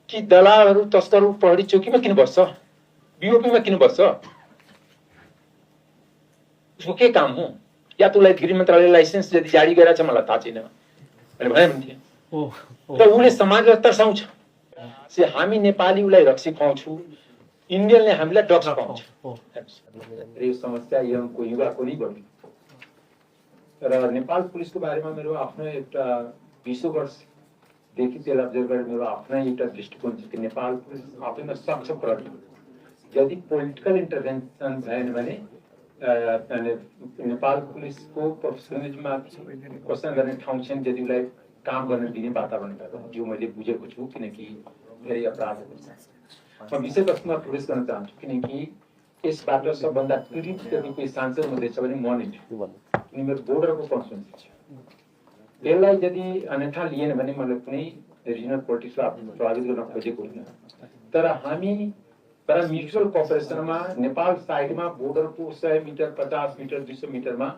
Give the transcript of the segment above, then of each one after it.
कि दलालहरू तस्करहरू प्रहरी चौकीमा किन बस्छ, बीओपीमा किन बस्छ, उसको के काम हो? या त उसलाई गृह मन्त्रालय लाइसेन्स यदि जारी गरेछ मलाई थाहा छैन मैले भने भन्थे। र उसले समाजलाई तर्साउँछ से हामी नेपाली उसलाई रक्सी खुवाउँछु, इन्डियनले हामीलाई ड्रग्स खुवाउँछ। यो समस्या यङको युवाको नै बढ्यो। र नेपाल पुलिसको बारेमा मेरो आफ्नो एउटा 20 वर्षदेखि त्यसलाई अब्जर्भ गरेर मेरो आफ्नै एउटा दृष्टिकोण छ कि नेपाल पुलिस आफैमा सक्छ प्रहरी। यदि पोलिटिकल इन्टरभेन्सन भएन भने नेपाल पुलिसको प्रोफेसनलिज्ममा क्वेसन गर्ने ठाउँ छैन यदि उसलाई काम गर्न दिने वातावरण भएर, जो मैले बुझेको छु। किनकि धेरै अपराधहरू छ। म विषयवस्तुमा प्रवेश गर्न चाहन्छु किनकि यसबाट सबभन्दा पीडित यदि कोही सांसद हुँदैछ भने म नै छु, किनकि मेरो बोर्डरको कन्स्टिट्युन्सी छ। यसलाई यदि अन्यथा लिएन भने मैले कुनै रिजनल पोलिटिक्सलाई प्रभावित गर्न खोजेको होइन। तर हामी तर म्युचुअल कोअपरेसनमा नेपाल साइडमा बोर्डरको 100 मिटर 50 मिटर 200 मिटरमा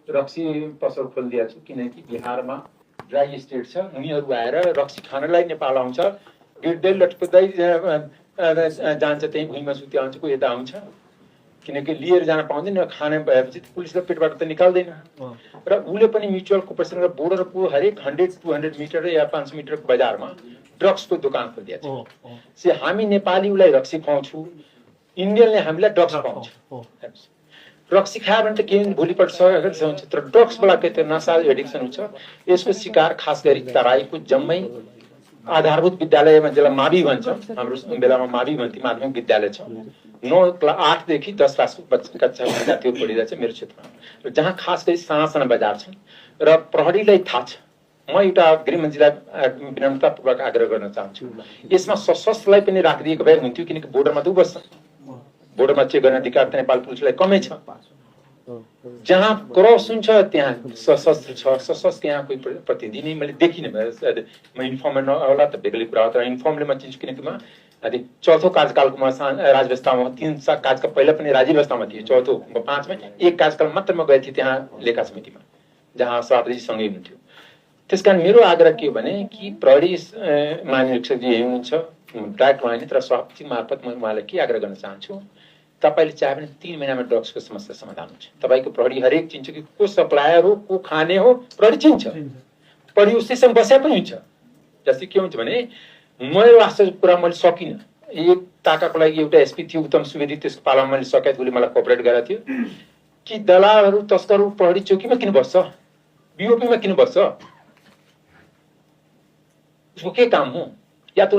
रक्सी पसल खोलिदिएको छु। किनकि बिहारमा ड्राई स्टेट छ, उनीहरू आएर रक्सी खानलाई नेपाल आउँछ, गिर्दै लटपट्दै जान्छ, त्यही भुइँमा सुत्या आउँछ, कोही यता आउँछ। किनकि लिएर जान पाउँदैन, खाने भएपछि पुलिसले पेटबाट त निकाल्दैन। र उसले पनि म्युचुअल कोअपरेसन गरेर बोर्डरको हरेक 100-200 मिटर या 500 मिटरको बजारमा ड्रग्सको दोकान खोलिदिएको छ। से हामी नेपाली उसलाई रक्सी खुवाउँछु, इन्डियनले हामीलाई ड्रग्स खुवाउँछ। रक्सी खायो भने त के भोलिपल्ट सहज हुन्छ, तर ड्रग्सबाट के त नसा एडिक्सन हुन्छ। यसको शिकार खास गरी तराईको जम्मै आधारभूत विद्यालयमा जसलाई मावि भन्छ, हाम्रो बेलामा मावि भन्थे, माध्यमिक विद्यालय छ। 8 देखि 10 क्लासको कक्षा विद्यार्थीहरू पढिरहेछ मेरो क्षेत्रमा, र जहाँ खास गरी साना साना बजार छन्। र प्रहरीलाई थाहा छ। म एउटा गृहमन्त्रीलाई विनम्रतापूर्वक आग्रह गर्न चाहन्छु, यसमा सशस्त्रलाई पनि राखिदिएको भए हुन्थ्यो। किनकि बोर्डरमा त बस्छ, बोर्डरमा चेक गर्ने अधिकार त नेपाल पुलिसलाई कमै छ। जहाँ क्रस हुन्छ त्यहाँ सशस्त्र छ, सशस्त्र त्यहाँ कोही प्रतिनिधि मैले देखिनँ। म इन्फर्मर होला त बेग्लै कुरा हो, तर इन्फर्मले म चिन्छु। किनकि म चौथो कार्यकालको म राजव्यवस्थामा 3 कार्यकाल पहिला पनि राजव्यवस्थामा थिएँ, चौथो 5मा 1 कार्यकाल मात्र म गएको थिएँ त्यहाँ लेखा समितिमा, जहाँ सभापतिजीसँगै हुनुहुन्थ्यो। त्यसकारण मेरो आग्रह के हो भने कि प्रहरी महानिरीक्षकजी हुनुहुन्छ डाइरेक्ट उहाँले, तर सभापति मार्फत म उहाँलाई के आग्रह गर्न चाहन्छु, तपाईले चाहे भने 3 महिनामा ड्रग्सको समस्या समाधान हुन्छ। तपाईको प्रहरी हरेक चिन्छ कि को सप्लायर हो, को खाने हो, प्रहरी चिन्छ। प्रहरी उसैसँग बस्या पनि हुन्छ। जस्तै के हुन्छ भने मेरो वास्तविक कुरा मैले सकिनँ, एक ताकाको लागि एउटा एसपी थियो उत्तम सुवेदी, त्यसको पालामा मैले सकेँ, उसले मलाई कोअपरेट गरेको थियो कि दलालहरू तस्करहरू प्रहरी चौकीमा किन बस्छ, बीओपीमा किन बस्छ, उसको के काम हो? या त